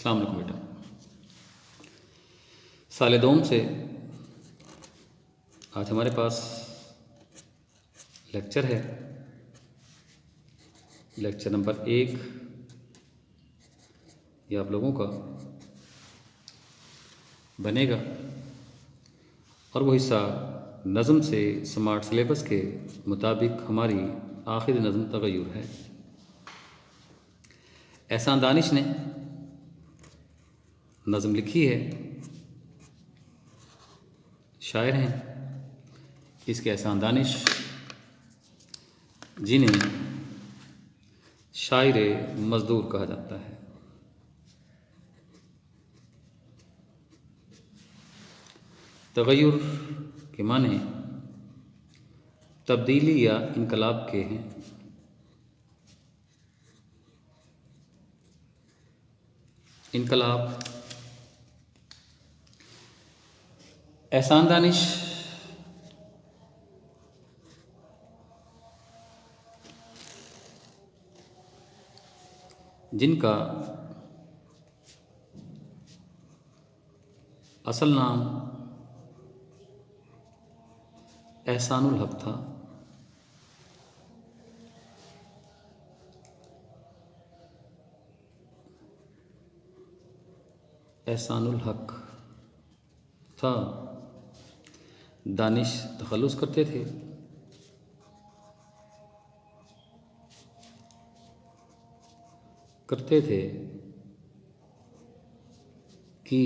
अस्सलाम वालेकुम बेटा। साले दोम से आज हमारे पास लेक्चर है। लेक्चर नंबर 1 ये आप लोगों का बनेगा और वो हिस्सा नज़म से स्मार्ट सिलेबस के मुताबिक हमारी आखिरी नज़म तग़य्युर है। एहसान दानिश ने नज़म लिखी है, शायर हैं। इसके एहसान दानिश जिन्हें शायर मज़दूर कहा जाता है। तग़य्युर के माने तब्दीली या इनकलाब के हैं। इनकलाब। एहसान दानिश जिनका असल नाम एहसानुल हक था, एहसानुल हक था। दानिश तखल्लुस करते थे। कि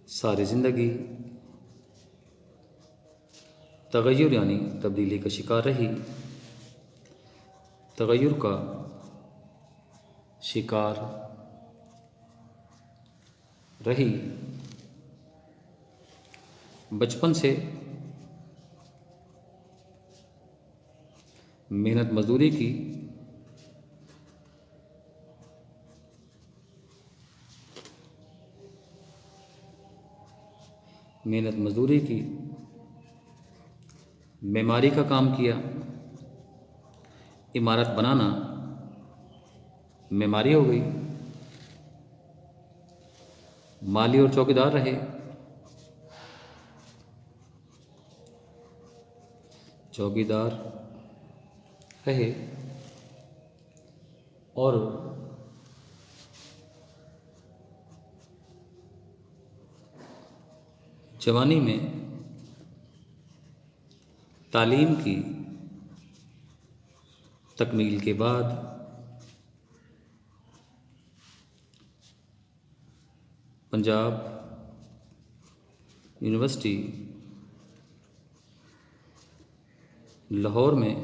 सारी ज़िंदगी तग़य्युर यानी तब्दीली का शिकार रही। तग़य्युर का शिकार रही। बचपन से मेहनत मजदूरी की। मेहनत मजदूरी की, मेमारी का काम किया। इमारत बनाना मेमारी हो गई। माली और चौकीदार रहे। चौकीदार रहे और जवानी में तालीम की तकमील के बाद पंजाब यूनिवर्सिटी लाहौर में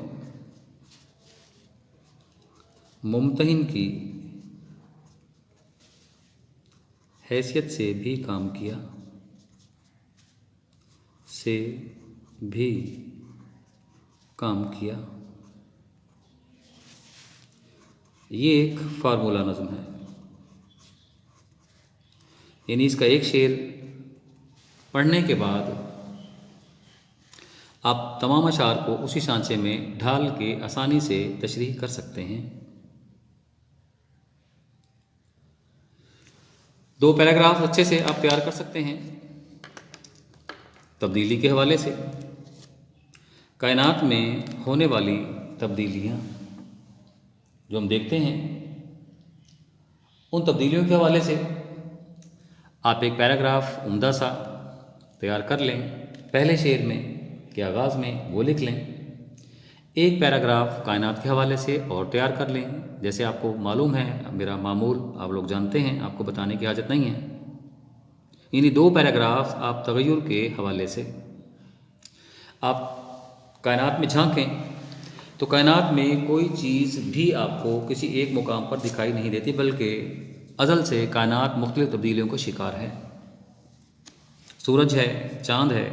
मुमतहिन की हैसियत से भी काम किया। ये एक फार्मूला नज़म है, यानी इसका एक शेर पढ़ने के बाद आप तमाम अशार को उसी सांचे में ढाल के आसानी से तशरीह कर सकते हैं। 2 पैराग्राफ अच्छे से आप तैयार कर सकते हैं। तब्दीली के हवाले से कायनात में होने वाली तब्दीलियाँ जो हम देखते हैं, उन तब्दीलियों के हवाले से आप एक पैराग्राफ उम्दा सा तैयार कर लें। पहले शेर में के आगाज़ में वो लिख लें। एक पैराग्राफ कायनात के हवाले से और तैयार कर लें। जैसे आपको मालूम है, मेरा मामूल आप लोग जानते हैं, आपको बताने की हाजत नहीं है। यानी 2 पैराग्राफ आप तग़य्युर के हवाले से आप कायनात में झांकें तो कायनात में कोई चीज़ भी आपको किसी एक मुकाम पर दिखाई नहीं देती, बल्कि अज़ल से कायनात मुख्तलिफ़ तब्दीलियों का शिकार है। सूरज है, चाँद है,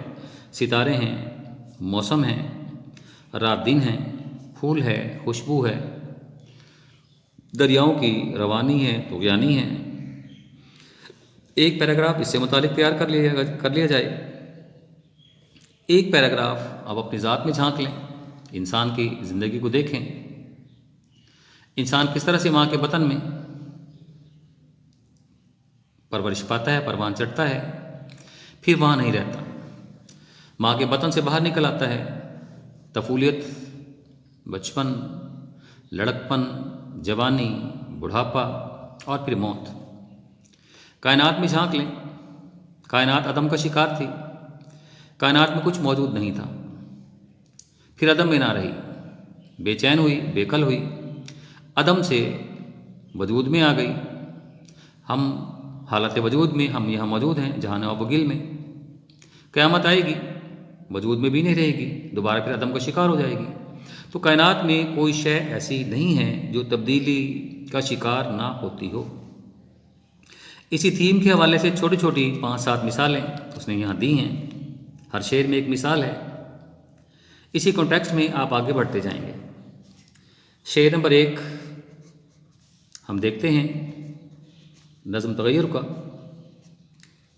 सितारे हैं, मौसम है, रात दिन है, फूल है, खुशबू है, दरियाओं की रवानी है, तुग़यानी है। एक पैराग्राफ इससे मुतालिक तैयार कर लिया जाए। एक पैराग्राफ आप अपनी ज़ात में झांक लें, इंसान की ज़िंदगी को देखें। इंसान किस तरह से माँ के बतन में परवरिश पाता है, परवान चढ़ता है, फिर वहाँ नहीं रहता, माँ के बतन से बाहर निकल आता है। तफूलियत, बचपन, लड़कपन, जवानी, बुढ़ापा और फिर मौत। कायनात में झांक लें, कायनात अदम का शिकार थी, कायनात में कुछ मौजूद नहीं था, फिर अदम में ना रही, बेचैन हुई, बेकल हुई, अदम से वजूद में आ गई। हम हालत वजूद में, हम यहाँ मौजूद हैं जहाँ नवाबगिल में। क़यामत आएगी, वजूद में भी नहीं रहेगी, दोबारा फिर अदम का शिकार हो जाएगी। तो कायनात में कोई शय ऐसी नहीं है जो तब्दीली का शिकार ना होती हो। इसी थीम के हवाले से छोटी छोटी 5-7 मिसालें उसने यहाँ दी हैं। हर शेर में एक मिसाल है। इसी कॉन्टेक्स्ट में आप आगे बढ़ते जाएंगे। शेर नंबर 1 हम देखते हैं, नज़्म तग़य्युर का।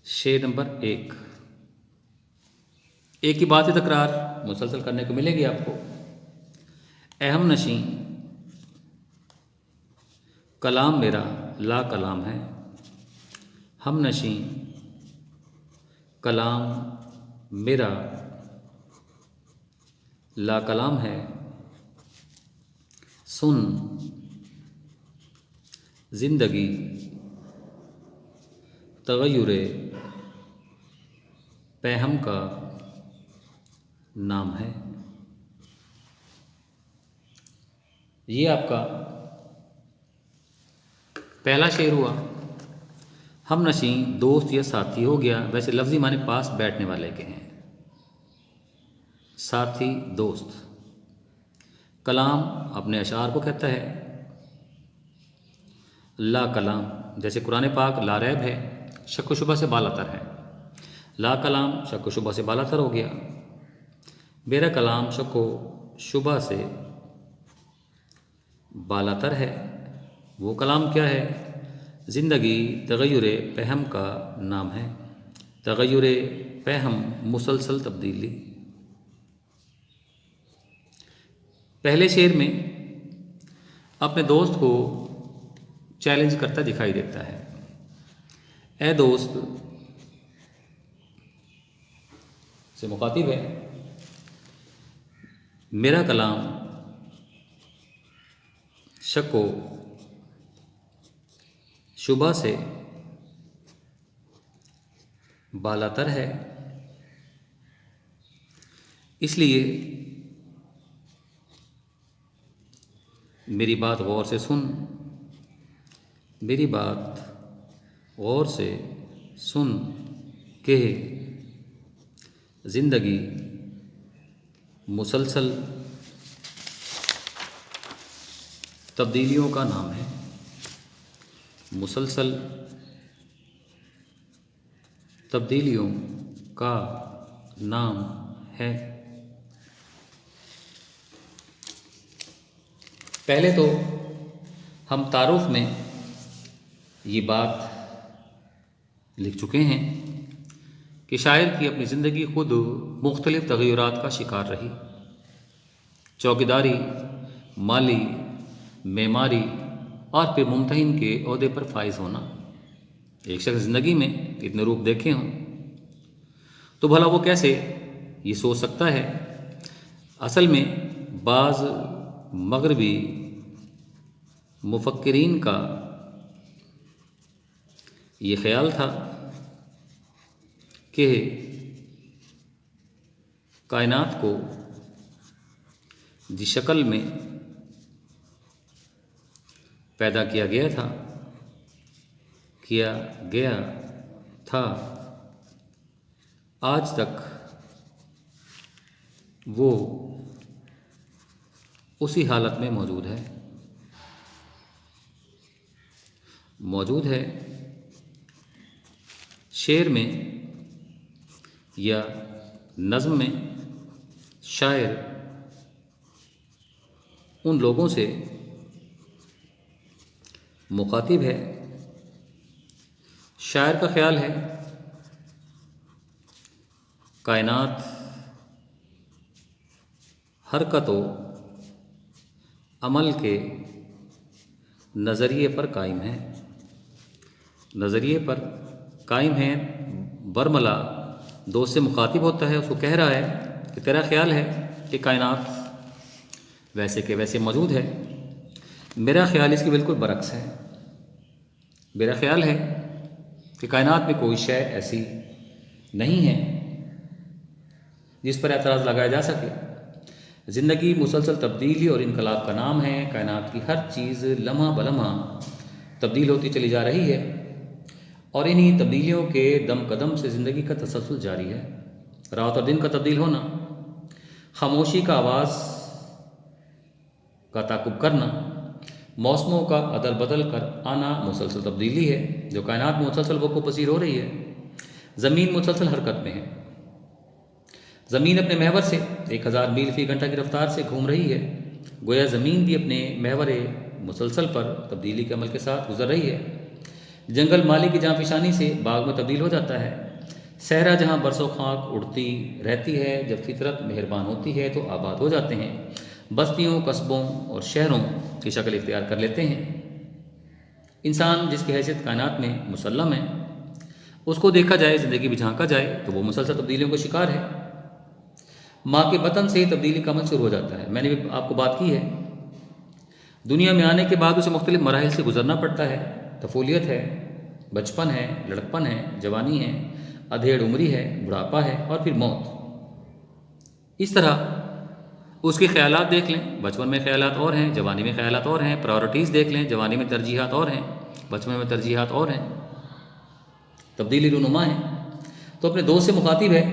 शेर नंबर 1, एक ही बात तकरार मुसलसल करने को मिलेगी आपको। अहम नशी कलाम मेरा ला कलाम है, हम नशी कलाम मेरा ला कलाम है, सुन ज़िंदगी तग़य्युरे पैहम का नाम है। ये आपका पहला शेर हुआ। हम नशी दोस्त या साथी हो गया, वैसे लफ्ज़ी माने पास बैठने वाले के हैं, साथी, दोस्त। कलाम अपने अशार को कहता है, ला कलाम जैसे कुरान पाक लारैब है, शक व शुबा से बालातर है। ला कलाम शक व शुबा से बालातर हो गया। मेरा कलाम शक व शुबा से बालातर है। वो कलाम क्या है? ज़िंदगी तग़य्युरे पहम का नाम है। तग़य्युरे पहम मुसलसल तब्दीली। पहले शेर में अपने दोस्त को चैलेंज करता दिखाई देता है। ए दोस्त से मुखातिब है, मेरा कलाम शक व शुबा से बालातर है, इसलिए मेरी बात गौर से सुन, मेरी बात गौर से सुन के ज़िंदगी मुसलसल तब्दीलियों का नाम है। मुसलसल तब्दीलियों का नाम है। पहले तो हम तारुफ में ये बात लिख चुके हैं कि शायर की अपनी ज़िंदगी खुद मुख्तलिफ़ तग़य्युरात का शिकार रही। चौकीदारी, माली, मेमारी और फिर मुमतहिन के ओहदे पर फाइज होना। एक शख्स ज़िंदगी में इतने रूप देखे हों तो भला वो कैसे ये सोच सकता है? असल में बाज़ मगरबी मुफक्किरीन का ये ख्याल था कि कायनात को जिस शक्ल में पैदा किया गया था आज तक वो उसी हालत में मौजूद है। शेर में या नज़्म में शायर उन लोगों से मुखातिब है। शायर का ख्याल है कायनात हरकत व अमल के नज़रिए पर कायम है। नज़रिए पर कायम हैं। बरमला दोस्त से मुखातिब होता है, उसको कह रहा है कि तेरा ख्याल है कि कायनात वैसे के वैसे मौजूद है। मेरा ख्याल इसकी बिल्कुल बरक्स है। मेरा ख्याल है कि कायनात में कोई शय ऐसी नहीं है जिस पर एतराज़ लगाया जा सके। ज़िंदगी मुसलसल तब्दीली और इनकलाब का नाम है। कायनात की हर चीज़ लम्हा बलम्हा तब्दील होती चली जा रही है और इन्हीं तब्दीलियों के दम कदम से ज़िंदगी का तसलसल जारी है। रात और दिन का तब्दील होना, खामोशी का आवाज़ का ताकुब करना, मौसमों का अदल बदल कर आना मुसलसल तब्दीली है जो कायनात में मुसलसल वक़्फ़ पसीर हो रही है। ज़मीन मुसलसल हरकत में है। ज़मीन अपने महवर से 1000 मील फ़ी घंटा की रफ्तार से घूम रही है। गोया ज़मीन भी अपने महवर मुसलसल पर तब्दीली के अमल के साथ गुजर रही है। जंगल माली की जांफिशानी से बाग में तब्दील हो जाता है। सहरा जहाँ बरसों खाक उड़ती रहती है, जब फितरत मेहरबान होती है तो आबाद हो जाते हैं। बस्तियों, कस्बों और शहरों की शक्ल इख्तियार कर लेते हैं। इंसान जिसकी हैसियत कायनात में मुसल्लम है, उसको देखा जाए, ज़िंदगी भी झांका जाए तो वो मुसलसल तब्दीलियों का शिकार है। माँ के बतन से तब्दीली का अमल शुरू हो जाता है। मैंने भी आपको बात की है। दुनिया में आने के बाद उसे मुख्तलिफ मराहिल से गुजरना पड़ता है। तफूलियत है, बचपन है, लड़कपन है, जवानी है, अधेड़ उम्री है, बुढ़ापा है और फिर मौत। इस तरह उसके ख्यालात देख लें, बचपन में ख्यालात और हैं, जवानी में ख्यालात और हैं। प्रायोरिटीज़ देख लें, जवानी में तरजीहात और हैं, बचपन में तरजीहात और हैं। तब्दीली रूनुमा है। तो अपने दोस्त से मुखातिब है,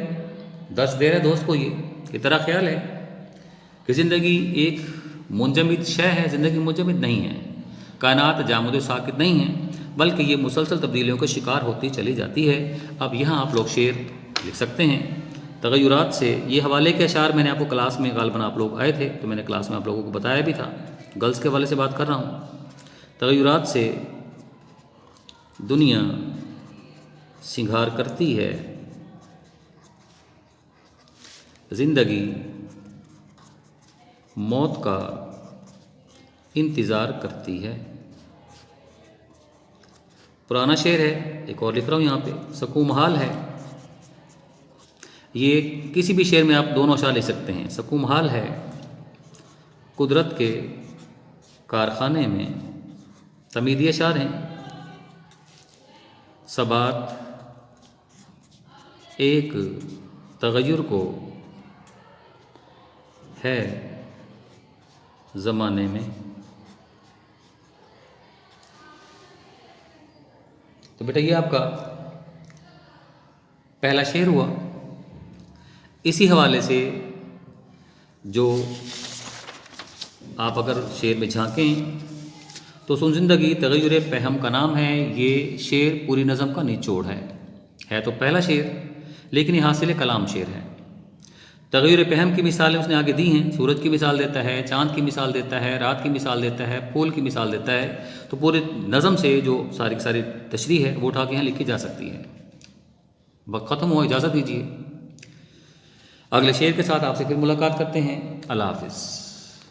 दर्स दे रहे दोस्त को ये कि तेरा ख्याल है कि ज़िंदगी एक मुंजमिद शय है। ज़िंदगी मुंजमिद नहीं है। कायनात जामुद साकित नहीं है, बल्कि ये मुसलसल तब्दीलियों का शिकार होती चली जाती है। अब यहाँ आप लोग शेर लिख सकते हैं तग़य्युरात से। ये हवाले के अशार मैंने आपको क्लास में गालिबन आप लोग आए थे तो मैंने क्लास में आप लोगों को बताया भी था। गर्ल्स के हवाले से बात कर रहा हूँ। तग़य्युरात से दुनिया सिंगार करती है, ज़िंदगी मौत का इंतज़ार करती है। पुराना शेर है, एक और लिख रहा हूँ यहाँ पे। सकूं महाल है, ये किसी भी शेर में आप दोनों अशार लिख सकते हैं। सकूं महाल है, कुदरत के कारखाने में तमीदी अशार हैं। सबात एक तग़य्युर को है ज़माने में। तो बेटा ये आपका पहला शेर हुआ। इसी हवाले से जो आप अगर शेर में झांकें तो सुन ज़िंदगी तग़य्युर पहम का नाम है। ये शेर पूरी नज़म का निचोड़ है तो पहला शेर, लेकिन ये हासिल कलाम शेर है। तग़य्युर पहम की मिसालें उसने आगे दी हैं। सूरज की मिसाल देता है, चाँद की मिसाल देता है, रात की मिसाल देता है, फूल की मिसाल देता है। तो पूरे नज़म से जो सारी की सारी तशरीह है वो उठा के यहाँ लिखी जा सकती है। वक्त ख़त्म हुआ, इजाज़त दीजिए। अगले शेर के साथ आपसे फिर मुलाकात करते हैं। अल्लाह हाफ़िज़।